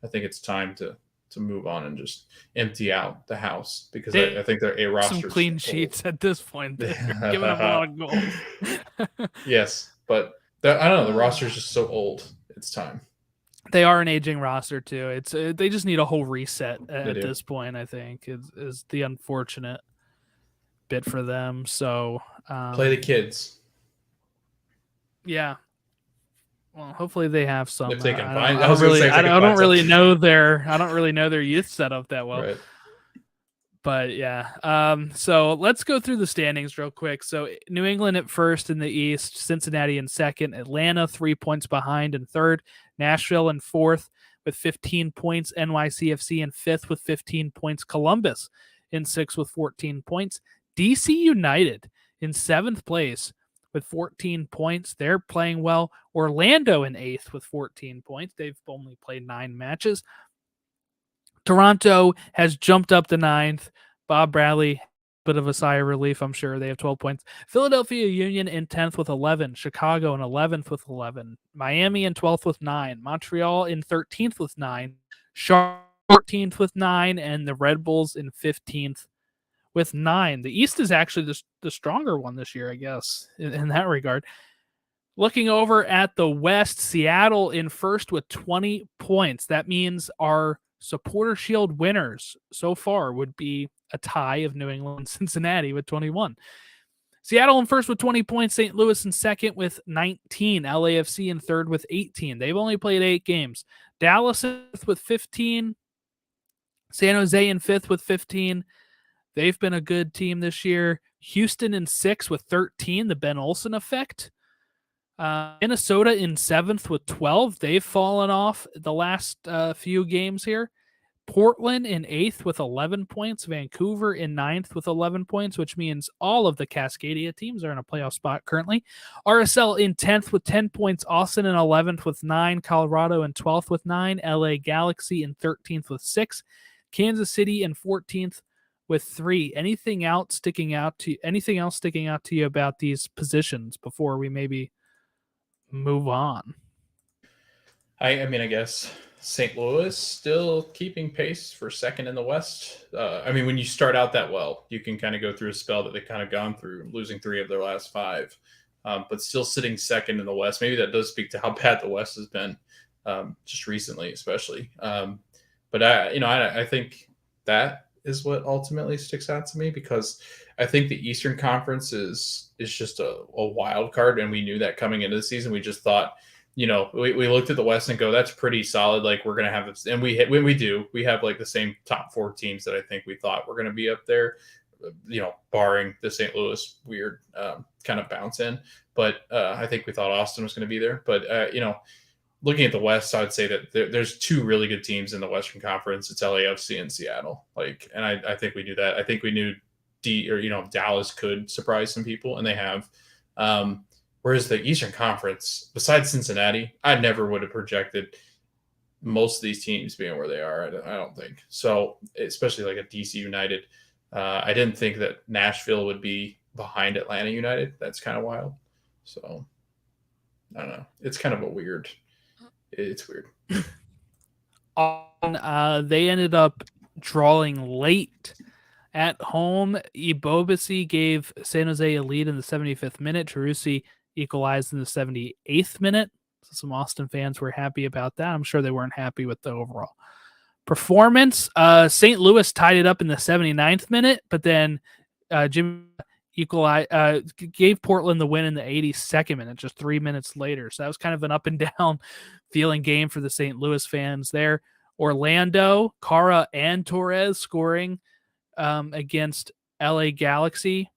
I think it's time to move on and just empty out the house because I think they're a roster. Some clean sheets at this point. They're giving up a lot of goals. Yes, but I don't know. The roster is just so old. It's time. They are an aging roster too. It's they just need a whole reset at this point. I think is the unfortunate bit for them. So play the kids. Yeah. Well, hopefully they have some. If they can find, I don't really know their youth setup that well. Right. But yeah. So let's go through the standings real quick. So New England at first in the East, Cincinnati in second, Atlanta 3 points behind in third, Nashville in fourth with 15 points, NYCFC in fifth with 15 points, Columbus in sixth with 14 points, DC United in seventh place with 14 points. They're playing well. Orlando in eighth with 14 points. They've only played 9 matches. Toronto has jumped up to ninth. Bob Bradley, bit of a sigh of relief, I'm sure. They have 12 points. Philadelphia Union in 10th with 11. Chicago in 11th with 11. Miami in 12th with 9. Montreal in 13th with 9. Charlotte 14th with 9. And the Red Bulls in 15th with 9. The East is actually the stronger one this year, I guess, in that regard. Looking over at the West, Seattle in first with 20 points. That means our Supporter Shield winners so far would be a tie of New England and Cincinnati with 21. Seattle in first with 20 points. St. Louis in second with 19. LAFC in third with 18. They've only played 8 games. Dallas in fifth with 15. San Jose in fifth with 15. They've been a good team this year. Houston in 6th with 13, the Ben Olsen effect. Minnesota in 7th with 12. They've fallen off the last few games here. Portland in 8th with 11 points. Vancouver in 9th with 11 points, which means all of the Cascadia teams are in a playoff spot currently. RSL in 10th with 10 points. Austin in 11th with 9. Colorado in 12th with 9. LA Galaxy in 13th with 6. Kansas City in 14th with 3. Anything else sticking out to you about these positions before we maybe move on? I mean, I guess St. Louis still keeping pace for second in the West. I mean, when you start out that well, you can kind of go through a spell that they've kind of gone through, losing 3 of their last 5, but still sitting second in the West. Maybe that does speak to how bad the West has been just recently, especially. But I think that is what ultimately sticks out to me because I think the Eastern Conference is just a wild card, and we knew that coming into the season. We just thought, we looked at the West and go, that's pretty solid. Like we're gonna have this, and we have like the same top 4 teams that I think we thought were gonna be up there, barring the St. Louis weird kind of bounce in. But I think we thought Austin was gonna be there. But looking at the West, I would say that there's 2 really good teams in the Western Conference. It's LAFC and Seattle. And I think we knew that. I think we knew Dallas could surprise some people, and they have. Whereas the Eastern Conference, besides Cincinnati, I never would have projected most of these teams being where they are. I don't think so, especially like a DC United. I didn't think that Nashville would be behind Atlanta United. That's kind of wild. So I don't know. It's kind of a weird. It's weird. They ended up drawing late at home. Ibobisi gave San Jose a lead in the 75th minute. Tarusi equalized in the 78th minute. So some Austin fans were happy about that. I'm sure they weren't happy with the overall performance. St. Louis tied it up in the 79th minute, but then Jim gave Portland the win in the 82nd minute, just 3 minutes later. So that was kind of an up and down feeling game for the St. Louis fans there. Orlando, Cara and Torres scoring against LA Galaxy.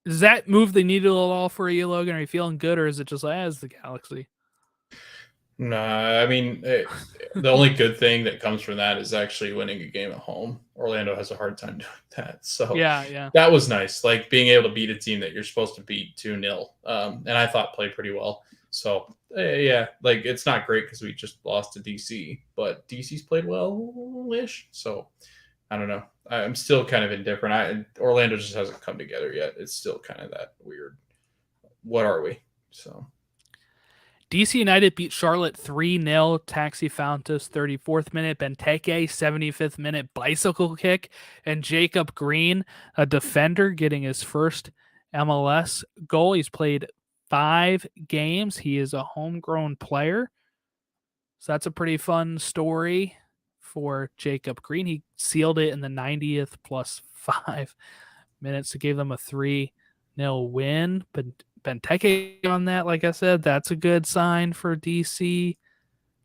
Does that move the needle at all for you, Logan? Are you feeling good, or is it just like, as the Galaxy? Nah, I mean, the only good thing that comes from that is actually winning a game at home. Orlando has a hard time doing that. So yeah, that was nice. Like being able to beat a team that you're supposed to beat 2-0. And I thought played pretty well. So yeah, like it's not great because we just lost to DC, but DC's played well-ish. So I don't know. I'm still kind of indifferent. Orlando just hasn't come together yet. It's still kind of that weird. What are we? So DC United beat Charlotte 3-0. Taxi Fountas 34th minute. Benteke 75th minute bicycle kick. And Jacob Green, a defender, getting his first MLS goal. He's played 5 games. He is a homegrown player. So that's a pretty fun story for Jacob Green. He sealed it in the 90th plus 5 minutes to give them a 3-0 win. But Benteke on that, like I said, that's a good sign for DC.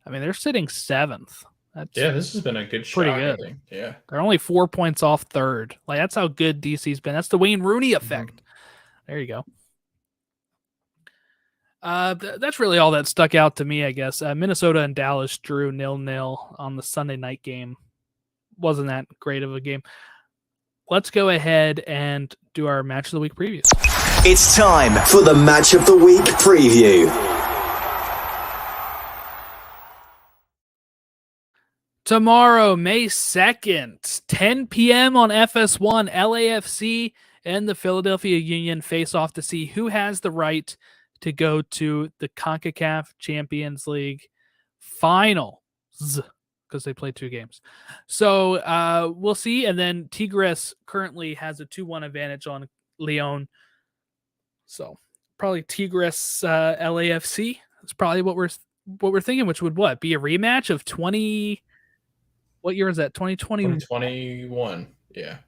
I mean, they're sitting 7th. This has been a good pretty shot, good. I think. Yeah. They're only 4 points off third. Like, that's how good DC's been. That's the Wayne Rooney effect. There you go. That's really all that stuck out to me, I guess. Minnesota and Dallas drew 0-0 on the Sunday night game. Wasn't that great of a game. Let's go ahead and do our Match of the Week preview. It's time for the Match of the Week preview. Tomorrow, May 2nd, 10 p.m. on FS1, LAFC and the Philadelphia Union face off to see who has the right to go to the CONCACAF Champions League finals, because they played 2 games. So we'll see. And then Tigres currently has a 2-1 advantage on Leon. So probably Tigres LAFC. That's probably what we're thinking, which would be a rematch of 20. What year is that? 2021. Yeah.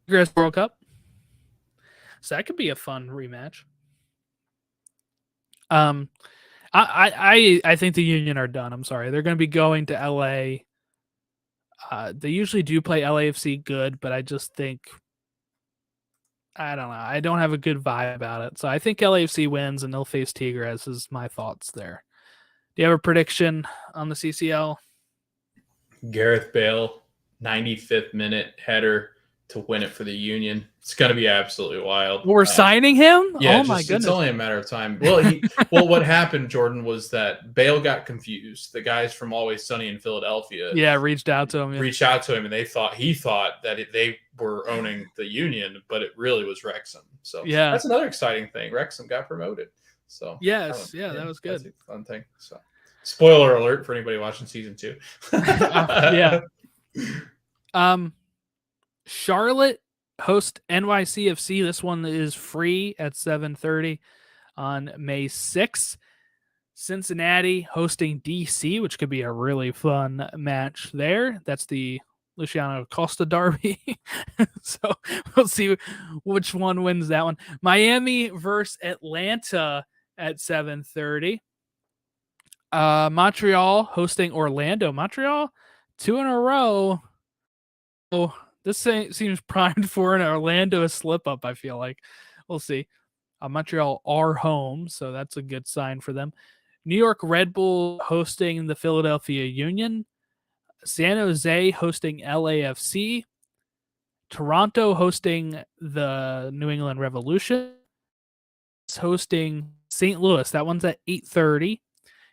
Tigres World Cup. So that could be a fun rematch. I think the Union are done. I'm sorry. They're going to be going to LA. They usually do play LAFC good, but I just think, I don't know. I don't have a good vibe about it. So I think LAFC wins and they'll face Tigres is my thoughts there. Do you have a prediction on the CCL? Gareth Bale, 95th minute header to win it for the Union. It's going to be absolutely wild. We're signing him? Yeah, my goodness. It's only a matter of time. Well, what happened, Jordan, was that Bale got confused. The guys from Always Sunny in Philadelphia, reached out to him. And he thought that they were owning the Union, but it really was Wrexham. So that's another exciting thing. Wrexham got promoted. So that was good. That's a fun thing. So spoiler alert for anybody watching season 2. Charlotte host NYCFC. This one is free at 7:30 on May 6th. Cincinnati hosting DC, which could be a really fun match there. That's the Luciano Costa derby. So we'll see which one wins that one. Miami versus Atlanta at 7:30. Montreal hosting Orlando. Montreal, 2 in a row. Oh, this seems primed for an Orlando slip-up, I feel like. We'll see. Montreal are home, so that's a good sign for them. New York Red Bull hosting the Philadelphia Union. San Jose hosting LAFC. Toronto hosting the New England Revolution. Hosting St. Louis. That one's at 8:30.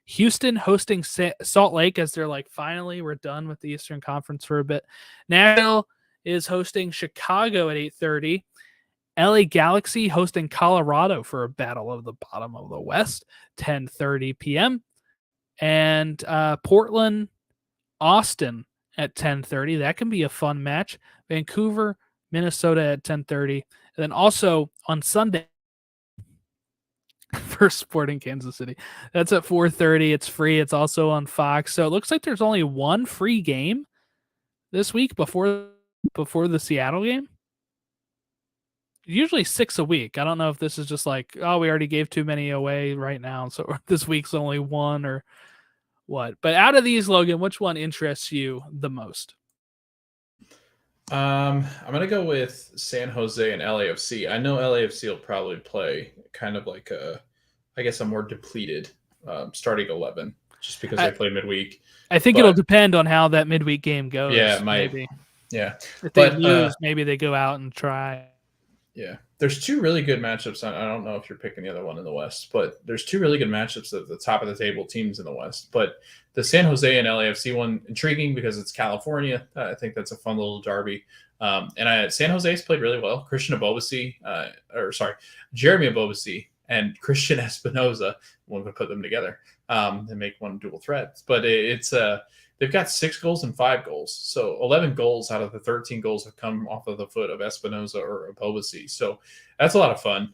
Houston hosting Salt Lake as they're like, finally, we're done with the Eastern Conference for a bit. Nashville is hosting Chicago at 8:30. LA Galaxy hosting Colorado for a battle of the bottom of the West, 10:30 p.m. And Portland, Austin at 10:30. That can be a fun match. Vancouver, Minnesota at 10:30. And then also on Sunday for Sporting Kansas City. That's at 4:30. It's free. It's also on Fox. So it looks like there's only one free game this week before the Seattle game. Usually 6 a week. I don't know if this is just like, oh, we already gave too many away right now, so this week's only one or what. But out of these, Logan, which one interests you the most? I'm gonna go with San Jose and LAFC. I know LAFC will probably play kind of like a more depleted starting 11, just because they play midweek. I think it'll depend on how that midweek game goes. Yeah, it might. Maybe. Yeah, if they lose, maybe they go out and try. Yeah, there's two really good matchups. I don't know if you're picking the other one in the West, but there's two really good matchups at the top of the table teams in the West. But the San Jose and LAFC one, intriguing because it's California. I think that's a fun little derby. San Jose's played really well. Jeremy Abobasi and Christian Espinoza. One could put them together and make one dual threat. But they've got 6 goals and 5 goals. So 11 goals out of the 13 goals have come off of the foot of Espinoza or Abobasi. So that's a lot of fun.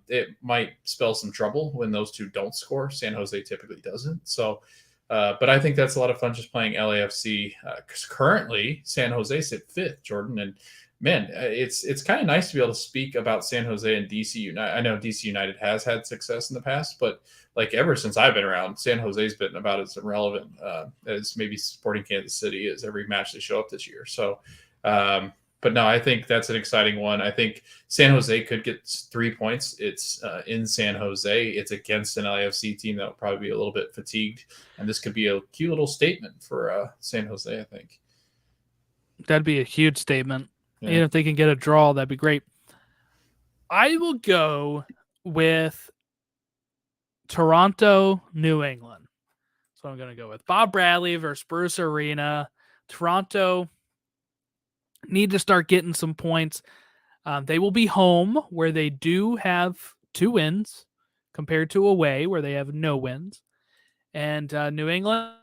It might spell some trouble when those two don't score. San Jose typically doesn't. So, but I think that's a lot of fun just playing LAFC. Because currently San Jose's at 5th, Jordan. And man, it's kind of nice to be able to speak about San Jose and DC United. I know DC United has had success in the past, but like ever since I've been around, San Jose's been about as irrelevant as maybe Sporting Kansas City is every match they show up this year. So, but no, I think that's an exciting one. I think San Jose could get 3 points. It's in San Jose. It's against an LAFC team that will probably be a little bit fatigued, and this could be a cute little statement for San Jose, I think. That'd be a huge statement. Yeah. Even if they can get a draw, that'd be great. I will go with Toronto, New England. So I'm going to go with Bob Bradley versus Bruce Arena. Toronto need to start getting some points. They will be home where they do have 2 wins compared to away where they have no wins. And New England,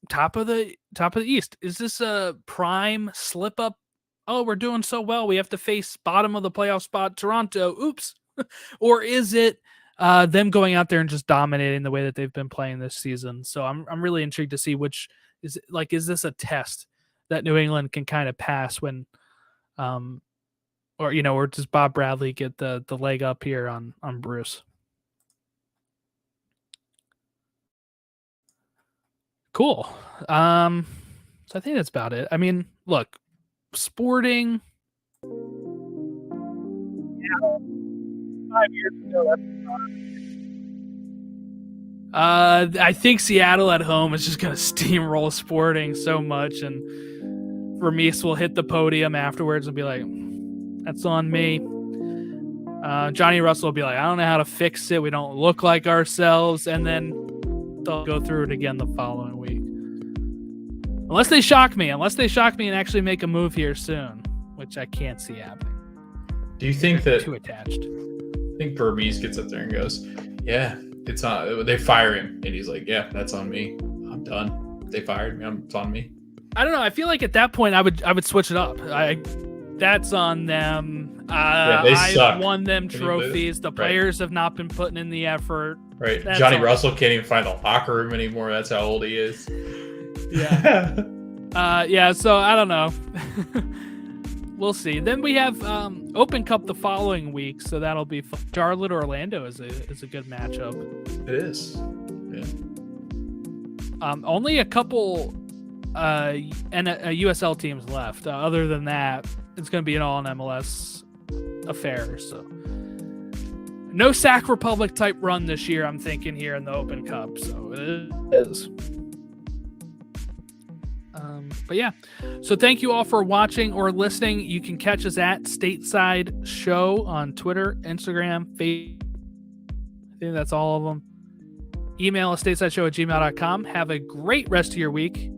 top of the East. Is this a prime slip up? Oh, we're doing so well, we have to face bottom of the playoff spot Toronto. Oops. Or is it them going out there and just dominating the way that they've been playing this season? So I'm really intrigued to see which is this a test that New England can kind of pass when or does Bob Bradley get the leg up here on Bruce? Cool. So I think that's about it. I mean, look, Sporting 5 years ago. I think Seattle at home is just going to steamroll Sporting so much, and Vermes will hit the podium afterwards and be like, "That's on me." Johnny Russell will be like, "I don't know how to fix it. We don't look like ourselves," and then they'll go through it again the following week. Unless they shock me and actually make a move here soon, which I can't see happening. Do you think that too attached? I think Vermes gets up there and goes, "Yeah, it's on." They fire him, and he's like, "Yeah, that's on me. I'm done. They fired me. It's on me." I don't know. I feel like at that point, I would switch it up. That's on them. I've won them trophies. The players have not been putting in the effort. Right. Johnny Russell can't even find the locker room anymore. That's how old he is. Yeah. Yeah. So I don't know. We'll see. Then we have Open Cup the following week, so that'll be fun. Charlotte Orlando is a good matchup. It is. Yeah. Only a couple USL teams left. Other than that, it's going to be an all MLS affair. So no Sac Republic type run this year, I'm thinking, here in the Open Cup. So it is. But yeah, so thank you all for watching or listening. You can catch us at Stateside Show on Twitter, Instagram, Facebook. I think that's all of them. Email us stateside@gmail.com. Have a great rest of your week,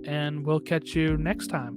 and we'll catch you next time.